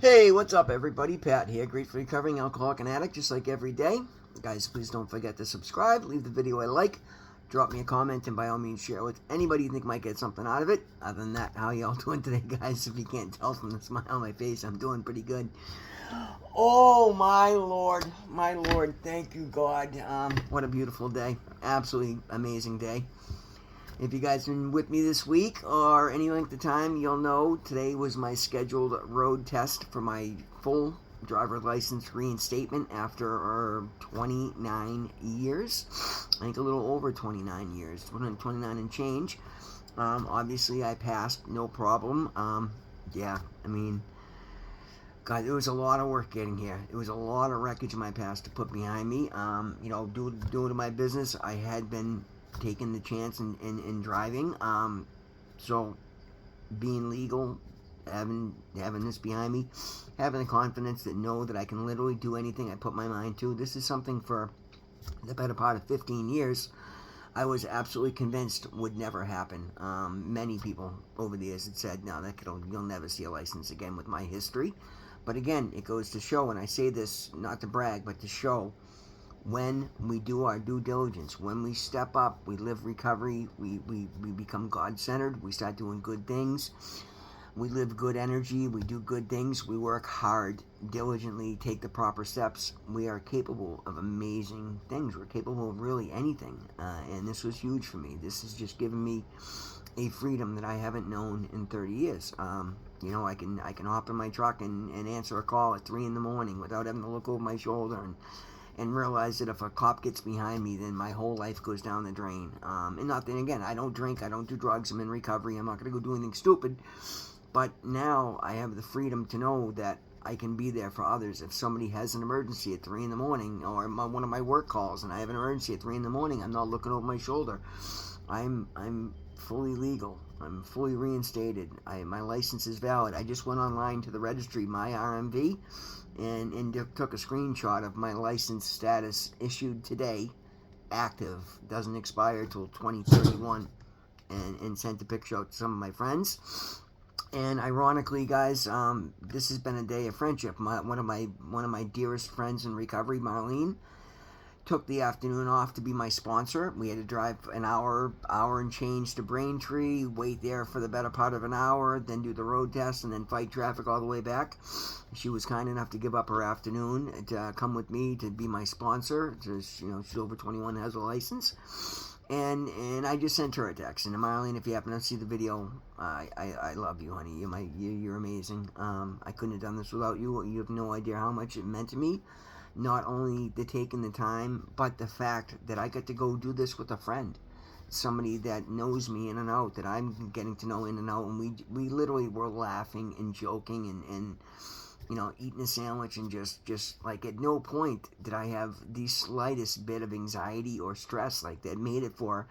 Hey, what's up, everybody? Pat here, grateful recovering alcoholic and addict, just like every day. Guys, please don't forget to subscribe, leave the video a like, drop me a comment, and by all means share with anybody you think might get something out of it. Other than that, how y'all doing today, guys? If you can't tell from the smile on my face, I'm doing pretty good. Oh, my Lord, thank you, God. What a beautiful day. Absolutely amazing day. If you guys have been with me this week or any length of time, you'll know today was my scheduled road test for my full driver's license reinstatement after 29 years. I think a little over 29 years, 29 and change. Obviously, I passed, no problem. Yeah, I mean, God, it was a lot of work getting here. It was a lot of wreckage in my past to put behind me. Due to my business, I had been taking the chance in driving. So being legal, having this behind me, having the confidence that know that I can literally do anything I put my mind to. This is something for the better part of 15 years. I was absolutely convinced would never happen. Many people over the years had said, "No, you'll never see a license again with my history." But again, it goes to show, and I say this not to brag, but to show when we do our due diligence, when we step up, we live recovery, we become God-centered, we start doing good things, we live good energy, we do good things, we work hard, diligently, take the proper steps, we are capable of amazing things. We're capable of really anything. And this was huge for me. This has just given me a freedom that I haven't known in 30 years. I can hop in my truck and answer a call at 3 in the morning without having to look over my shoulder and realize that if a cop gets behind me, then my whole life goes down the drain. And nothing, again, I don't drink, I don't do drugs, I'm in recovery, I'm not going to go do anything stupid. But now I have the freedom to know that I can be there for others. If somebody has an emergency at 3 in the morning, or one of my work calls and I have an emergency at 3 in the morning, I'm not looking over my shoulder. I'm fully legal. I'm fully reinstated. My license is valid. I just went online to the registry, my RMV, and took a screenshot of my license status issued today, active, doesn't expire till 2031, and sent a picture out to some of my friends. And ironically, guys, this has been a day of friendship. One of my dearest friends in recovery, Marlene, took the afternoon off to be my sponsor. We had to drive an hour and change to Braintree, wait there for the better part of an hour, then do the road test, and then fight traffic all the way back. She was kind enough to give up her afternoon to come with me to be my sponsor. She's over 21, has a license. And I just sent her a text. And Marlene, if you happen to see the video, I love you, honey. You're amazing. I couldn't have done this without you. You have no idea how much it meant to me. Not only the taking the time, but the fact that I get to go do this with a friend, somebody that knows me in and out, that I'm getting to know in and out, and we literally were laughing and joking and eating a sandwich, and just like at no point did I have the slightest bit of anxiety or stress like that made it for.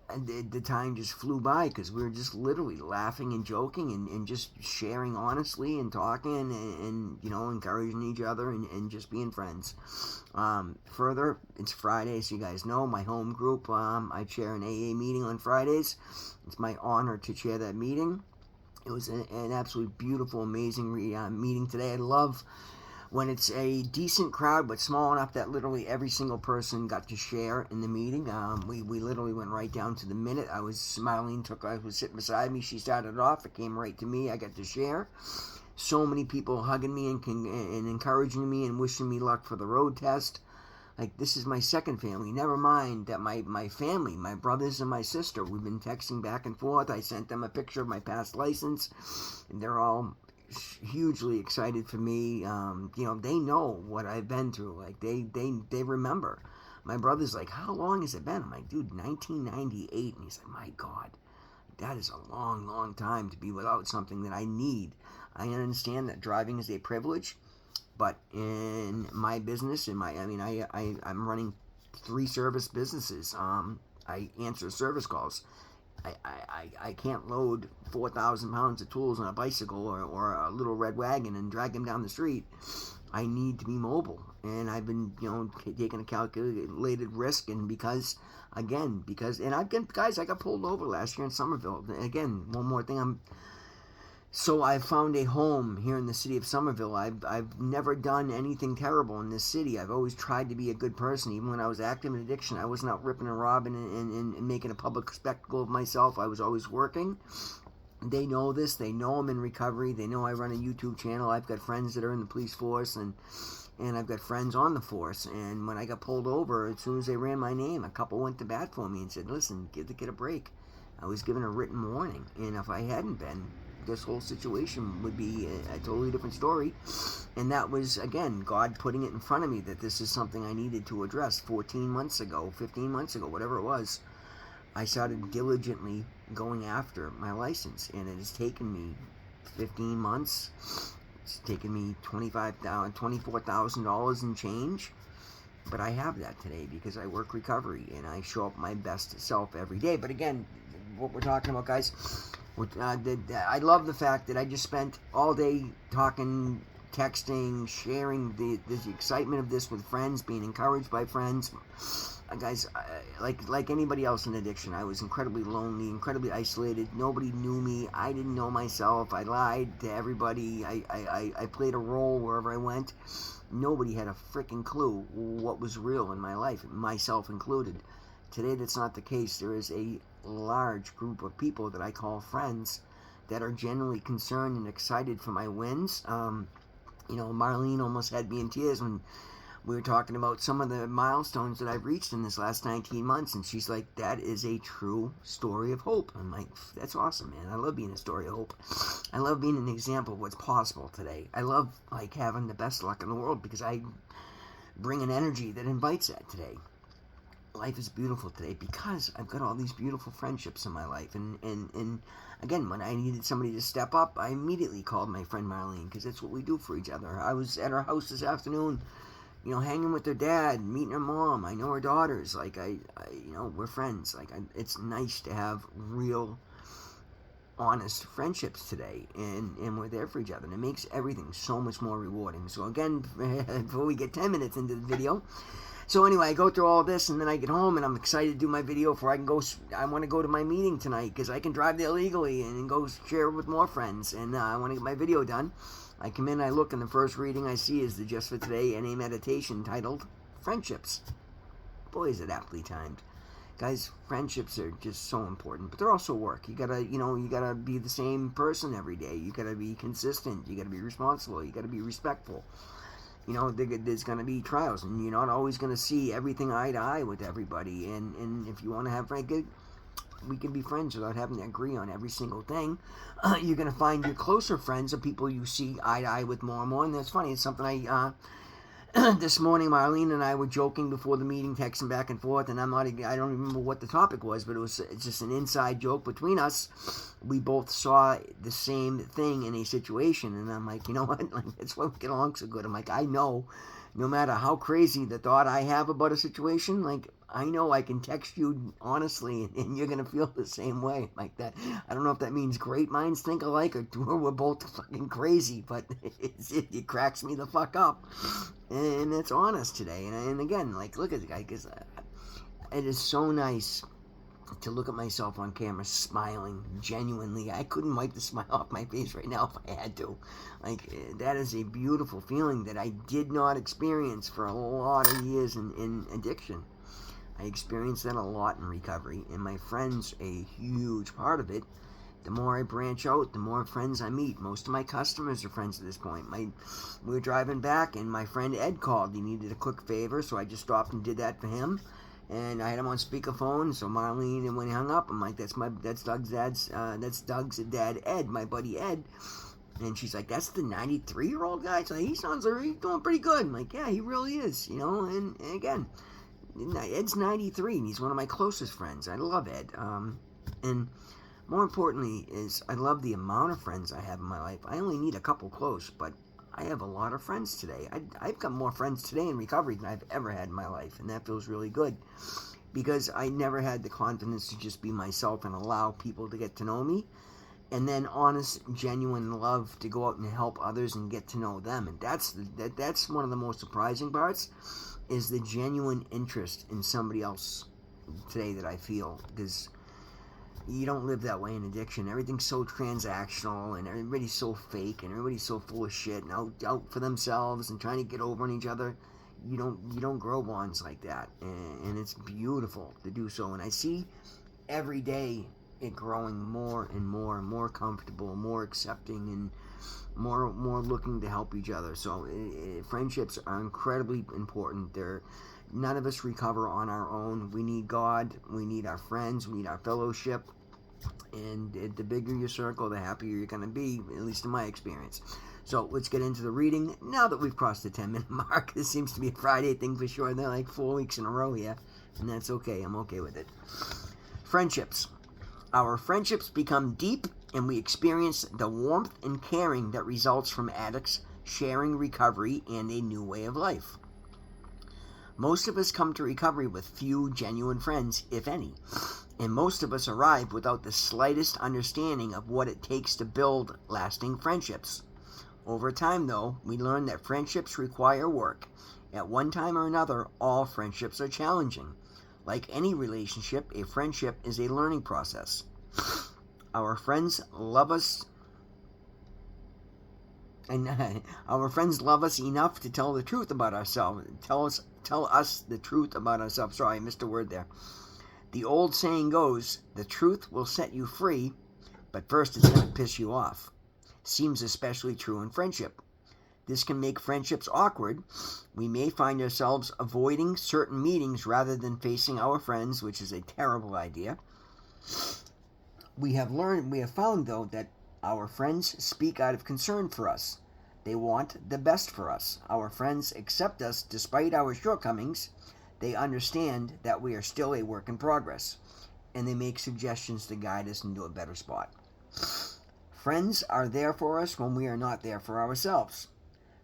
And the time just flew by because we were just literally laughing and joking and just sharing honestly and talking and encouraging each other and just being friends. Further, it's Friday, so you guys know my home group. I chair an AA meeting on Fridays. It's my honor to chair that meeting. It was an absolutely beautiful, amazing meeting today. I love when it's a decent crowd but small enough that literally every single person got to share in the meeting. We literally went right down to the minute. I was sitting beside me. She started it off. It came right to me. I got to share. So many people hugging me and encouraging me and wishing me luck for the road test. Like, this is my second family. Never mind that my family, my brothers and my sister, we've been texting back and forth. I sent them a picture of my past license, and they're all hugely excited for me. They know what I've been through. Like, they remember. My brother's like, "How long has it been?" I'm like, "Dude, 1998." And he's like, "My God, that is a long, long time to be without something that I need." I understand that driving is a privilege, but in my business, I'm running 3 service businesses. I answer service calls. I can't load 4,000 pounds of tools on a bicycle or a little red wagon and drag them down the street. I need to be mobile, and I've been taking a calculated risk, and because and I got pulled over last year in Somerville. Again, one more thing, I'm So I found a home here in the city of Somerville. I've never done anything terrible in this city. I've always tried to be a good person. Even when I was active in addiction, I was not ripping and robbing and making a public spectacle of myself. I was always working. They know this. They know I'm in recovery. They know I run a YouTube channel. I've got friends that are in the police force, and I've got friends on the force. And when I got pulled over, as soon as they ran my name, a couple went to bat for me and said, listen, give the kid a break. I was given a written warning, and if I hadn't been, this whole situation would be a totally different story. And that was, again, God putting it in front of me that this is something I needed to address 14 months ago, 15 months ago, whatever it was. I started diligently going after my license, and it has taken me 15 months. It's taken me $24,000 and change. But I have that today because I work recovery and I show up my best self every day. But again, what we're talking about, guys, I love the fact that I just spent all day talking, texting, sharing the excitement of this with friends, being encouraged by friends. Guys, like anybody else in addiction, I was incredibly lonely, incredibly isolated. Nobody knew me. I didn't know myself. I lied to everybody. I played a role wherever I went. Nobody had a freaking clue what was real in my life, myself included. Today, that's not the case. There is a large group of people that I call friends that are genuinely concerned and excited for my wins. Marlene almost had me in tears when we were talking about some of the milestones that I've reached in this last 19 months, and she's like, that is a true story of hope. I'm like, that's awesome, man. I love being a story of hope. I love being an example of what's possible today. I love having the best luck in the world because I bring an energy that invites that today. Life is beautiful today because I've got all these beautiful friendships in my life. And again, when I needed somebody to step up, I immediately called my friend Marlene because that's what we do for each other. I was at her house this afternoon, hanging with her dad, meeting her mom. I know her daughters. We're friends. It's nice to have real, honest friendships today, and we're there for each other, and it makes everything so much more rewarding. So again, before we get 10 minutes into the video, so anyway, I go through all this, and then I get home, and I'm excited to do my video before I can go. I want to go to my meeting tonight because I can drive there legally and go share with more friends, and I want to get my video done. I come in, I look, and the first reading I see is the Just for Today NA meditation titled Friendships. Boy, is it aptly timed. Guys, friendships are just so important, but they're also work. You gotta be the same person every day. You gotta be consistent. You gotta be responsible. You gotta be respectful. There's going to be trials, and you're not always going to see everything eye to eye with everybody. And if you want to have we can be friends without having to agree on every single thing. You're going to find your closer friends are people you see eye to eye with more and more. And that's funny. It's something this morning, Marlene and I were joking before the meeting, texting back and forth, and I don't remember what the topic was, but it's just an inside joke between us. We both saw the same thing in a situation, and I'm like, you know what? That's why we get along so good. I'm like, I know, no matter how crazy the thought I have about a situation, I know I can text you honestly, and you're gonna feel the same way like that. I don't know if that means great minds think alike or we're both fucking crazy, but it cracks me the fuck up. And it's honest today. And again, look at the guy, because it is so nice to look at myself on camera smiling genuinely. I couldn't wipe the smile off my face right now if I had to. That is a beautiful feeling that I did not experience for a lot of years in addiction. I experienced that a lot in recovery, and my friends a huge part of it. The more I branch out, the more friends I meet. Most of my customers are friends at this point. We were driving back, and my friend Ed called. He needed a quick favor, so I just stopped and did that for him. And I had him on speakerphone, so Marlene, and when he hung up, I'm like, that's Doug's dad, Ed, my buddy Ed. And she's like, that's the 93-year-old guy? So he sounds like he's doing pretty good. I'm like, yeah, he really is, and again, Ed's 93, and he's one of my closest friends. I love Ed. And more importantly is I love the amount of friends I have in my life. I only need a couple close, but I have a lot of friends today. I've got more friends today in recovery than I've ever had in my life, and that feels really good because I never had the confidence to just be myself and allow people to get to know me, and then honest, genuine love to go out and help others and get to know them. And that's one of the most surprising parts, is the genuine interest in somebody else today that I feel, because you don't live that way in addiction. Everything's so transactional, and everybody's so fake, and everybody's so full of shit, and out for themselves, and trying to get over on each other. You don't grow bonds like that, and it's beautiful to do so. And I see every day it growing more and more and more comfortable, more accepting, and more looking to help each other. So friendships are incredibly important. None of us recover on our own. We need God, we need our friends, we need our fellowship, and the bigger your circle, the happier you're going to be, at least in my experience. So let's get into the reading now that we've crossed the 10-minute mark. This seems to be a Friday thing for sure. They're like 4 weeks in a row here, and that's okay. I'm okay with it. Friendships. Our friendships become deep, and we experience the warmth and caring that results from addicts sharing recovery and a new way of life. Most of us come to recovery with few genuine friends, if any, and most of us arrive without the slightest understanding of what it takes to build lasting friendships. Over time, though, we learn that friendships require work. At one time or another, all friendships are challenging. Like any relationship, a friendship is a learning process. Our friends love us, and our friends love us enough to tell the truth about ourselves. Tell us the truth about ourselves. Sorry, I missed a word there. The old saying goes, the truth will set you free, but first it's going to piss you off. Seems especially true in friendship. This can make friendships awkward. We may find ourselves avoiding certain meetings rather than facing our friends, which is a terrible idea. We have found, though, that our friends speak out of concern for us. They want the best for us. Our friends accept us despite our shortcomings. They understand that we are still a work in progress, and they make suggestions to guide us into a better spot. Friends are there for us when we are not there for ourselves.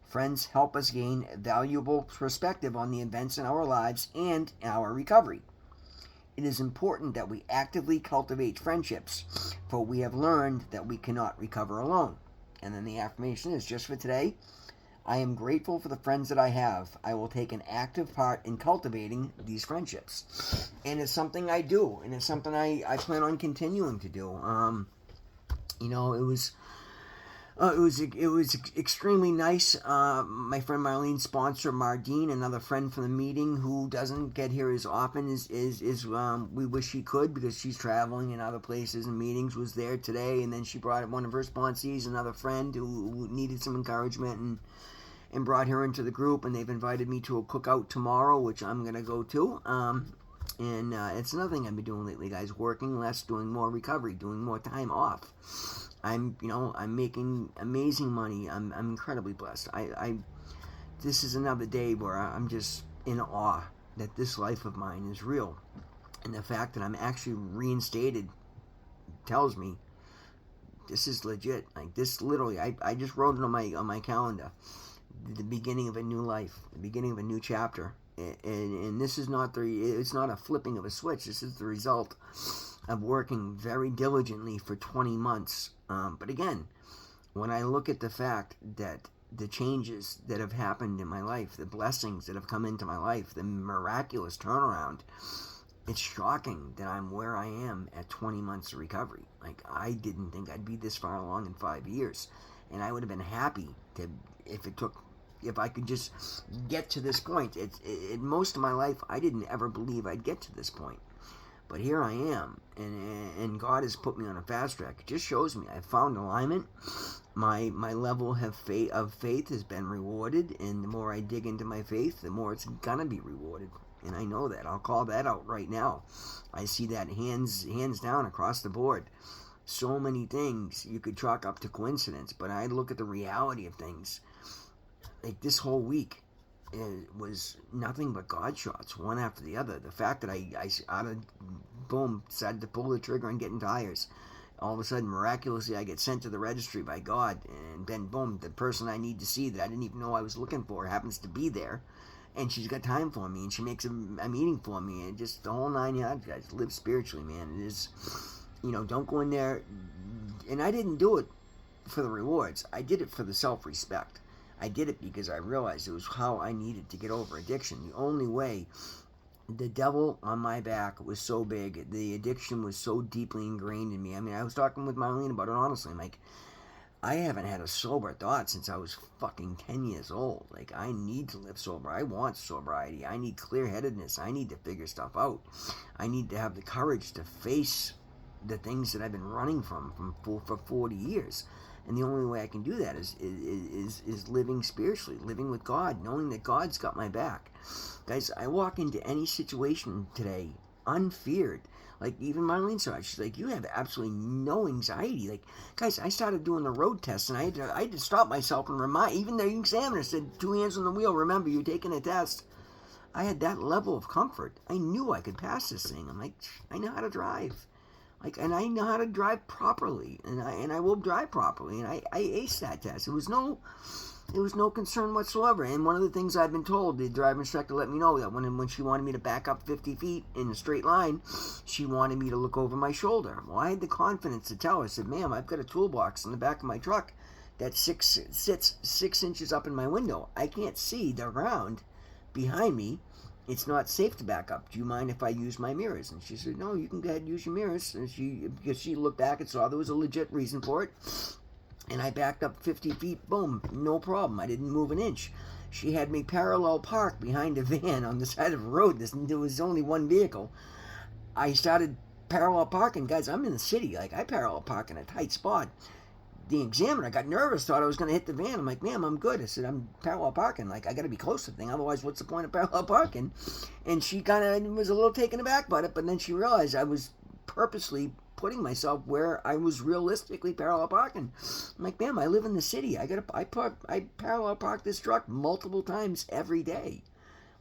Friends help us gain valuable perspective on the events in our lives and our recovery. It is important that we actively cultivate friendships, for we have learned that we cannot recover alone. And then the affirmation is just for today. I am grateful for the friends that I have. I will take an active part in cultivating these friendships. And it's something I do, and it's something I plan on continuing to do. It was extremely nice. My friend Marlene's sponsor, Mardine, another friend from the meeting who doesn't get here as often we wish she could because she's traveling in other places and meetings, was there today, and then she brought one of her sponsees, another friend who needed some encouragement, and brought her into the group, and they've invited me to a cookout tomorrow, which I'm going to go to. And it's another thing I've been doing lately, guys. Working less, doing more recovery, doing more time off. I'm making amazing money. I'm incredibly blessed. This is another day where I'm just in awe that this life of mine is real. And the fact that I'm actually reinstated tells me this is legit. Like, this literally, I just wrote it on my calendar. The beginning of a new life, the beginning of a new chapter. And this is it's not a flipping of a switch. This is the result of working very diligently for 20 months. But again, when I look at the fact that the changes that have happened in my life, the blessings that have come into my life, the miraculous turnaround, it's shocking that I'm where I am at 20 months of recovery. Like, I didn't think I'd be this far along in 5 years. And I would have been happy if I could just get to this point. Most of my life, I didn't ever believe I'd get to this point. But here I am, and God has put me on a fast track. It just shows me I've found alignment. My level of faith has been rewarded, and the more I dig into my faith, the more it's gonna be rewarded. And I know that. I'll call that out right now. I see that hands down across the board. So many things you could chalk up to coincidence, but I look at the reality of things. Like, this whole week, it was nothing but God shots, one after the other. The fact that I decided to pull the trigger and get in tires. All of a sudden, miraculously, I get sent to the registry by God, and then boom, the person I need to see that I didn't even know I was looking for happens to be there, and she's got time for me, and she makes a meeting for me, and just the whole 9 yards, guys. Live spiritually, man. It is, don't go in there, and I didn't do it for the rewards. I did it for the self-respect. I did it because I realized it was how I needed to get over addiction. The only way the devil on my back was so big. The addiction was so deeply ingrained in me. I mean, I was talking with Marlene about it honestly. I'm like, I haven't had a sober thought since I was fucking 10 years old. Like, I need to live sober. I want sobriety. I need clear-headedness. I need to figure stuff out. I need to have the courage to face the things that I've been running from for 40 years. And the only way I can do that is living spiritually, living with God, knowing that God's got my back. Guys, I walk into any situation today unfeared. Like, even Marlene saw it. She's like, you have absolutely no anxiety. Like, guys, I started doing the road test, and I had to stop myself and remind, even the examiner said, 2 hands on the wheel, remember, you're taking a test. I had that level of comfort. I knew I could pass this thing. I'm like, I know how to drive. Like, and I know how to drive properly, and I will drive properly, and I aced that test. It was no concern whatsoever. And one of the things I've been told, the driver instructor let me know that when she wanted me to back up 50 feet in a straight line, she wanted me to look over my shoulder. Well, I had the confidence to tell her. I said, ma'am, I've got a toolbox in the back of my truck that sits 6 inches up in my window. I can't see the ground behind me. It's not safe to back up. Do you mind if I use my mirrors? And she said, no, you can go ahead and use your mirrors. And because she looked back and saw there was a legit reason for it. And I backed up 50 feet, boom, no problem. I didn't move an inch. She had me parallel park behind a van on the side of the road. There was only one vehicle. I started parallel parking. Guys, I'm in the city. Like, I parallel park in a tight spot. The examiner got nervous, thought I was going to hit the van. I'm like, ma'am, I'm good. I said, I'm parallel parking. Like, I got to be close to the thing. Otherwise, what's the point of parallel parking? And she kind of was a little taken aback by it, but then she realized I was purposely putting myself where I was realistically parallel parking. I'm like, ma'am, I live in the city. I parallel park this truck multiple times every day.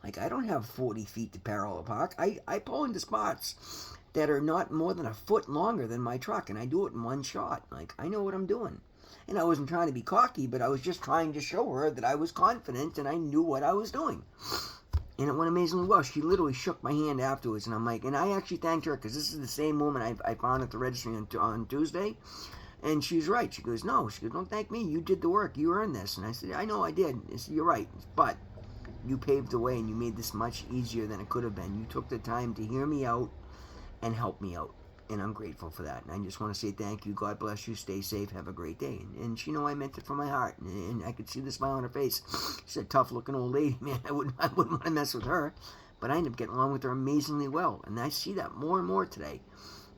Like, I don't have 40 feet to parallel park. I pull into spots that are not more than a foot longer than my truck, and I do it in one shot. Like, I know what I'm doing. And I wasn't trying to be cocky, but I was just trying to show her that I was confident and I knew what I was doing. And it went amazingly well. She literally shook my hand afterwards, and I'm like, and I actually thanked her, because this is the same woman I found at the registry on Tuesday. And she's right. She goes, no. She goes, don't thank me. You did the work. You earned this. And I said, I know I did. I said, you're right. But you paved the way, and you made this much easier than it could have been. You took the time to hear me out and help me out. And I'm grateful for that. And I just want to say thank you. God bless you. Stay safe. Have a great day. And she know I meant it from my heart. And I could see the smile on her face. She's a tough-looking old lady, man. I wouldn't want to mess with her. But I ended up getting along with her amazingly well. And I see that more and more today.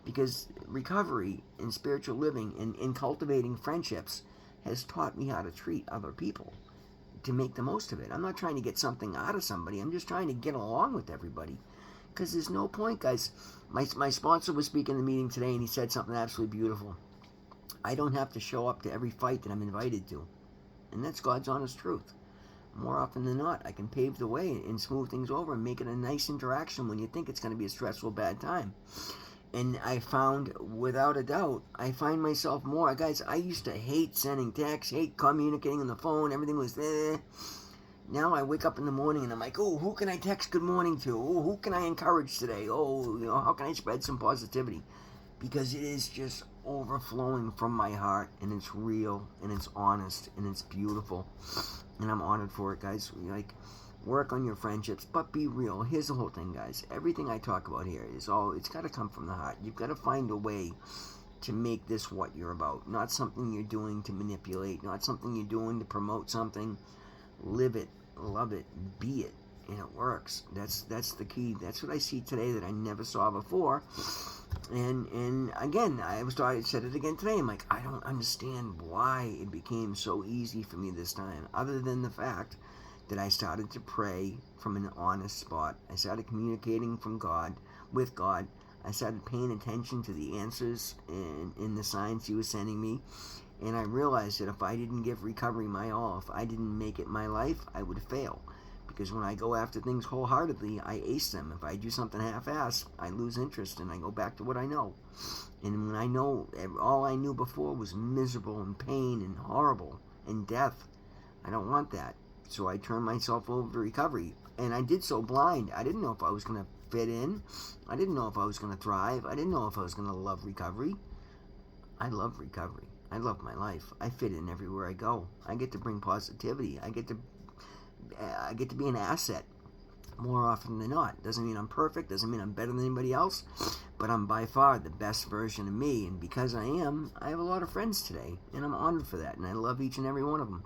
Because recovery and spiritual living and cultivating friendships has taught me how to treat other people, to make the most of it. I'm not trying to get something out of somebody. I'm just trying to get along with everybody. Because there's no point, guys. My sponsor was speaking in the meeting today, and he said something absolutely beautiful. I don't have to show up to every fight that I'm invited to. And that's God's honest truth. More often than not, I can pave the way and smooth things over and make it a nice interaction when you think it's going to be a stressful, bad time. And I found, without a doubt, I find myself more. Guys, I used to hate sending texts, hate communicating on the phone. Everything was there. Now I wake up in the morning and I'm like, oh, who can I text good morning to? Oh, who can I encourage today? Oh, how can I spread some positivity? Because it is just overflowing from my heart, and it's real, and it's honest, and it's beautiful. And I'm honored for it, guys. Like, work on your friendships, but be real. Here's the whole thing, guys. Everything I talk about here it's got to come from the heart. You've got to find a way to make this what you're about. Not something you're doing to manipulate, not something you're doing to promote something. Live it. Love it, be it, and it works. That's the key. That's what I see today that I never saw before. And again, I said it again today. I'm like, I don't understand why it became so easy for me this time, other than the fact that I started to pray from an honest spot. I started communicating with God. I started paying attention to the answers in the signs He was sending me. And I realized that if I didn't give recovery my all, if I didn't make it my life, I would fail. Because when I go after things wholeheartedly, I ace them. If I do something half-assed, I lose interest and I go back to what I know. And when I know, all I knew before was miserable and pain and horrible and death. I don't want that. So I turned myself over to recovery. And I did so blind. I didn't know if I was going to fit in. I didn't know if I was going to thrive. I didn't know if I was going to love recovery. I love recovery. I love my life. I fit in everywhere I go. I get to bring positivity. I get to be an asset more often than not. Doesn't mean I'm perfect, doesn't mean I'm better than anybody else, but I'm by far the best version of me, and because I am, I have a lot of friends today, and I'm honored for that, and I love each and every one of them.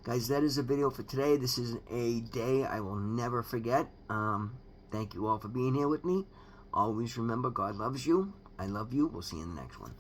Guys, that is a video for today. This is a day I will never forget. Thank you all for being here with me. Always remember, God loves you. I love you. We'll see you in the next one.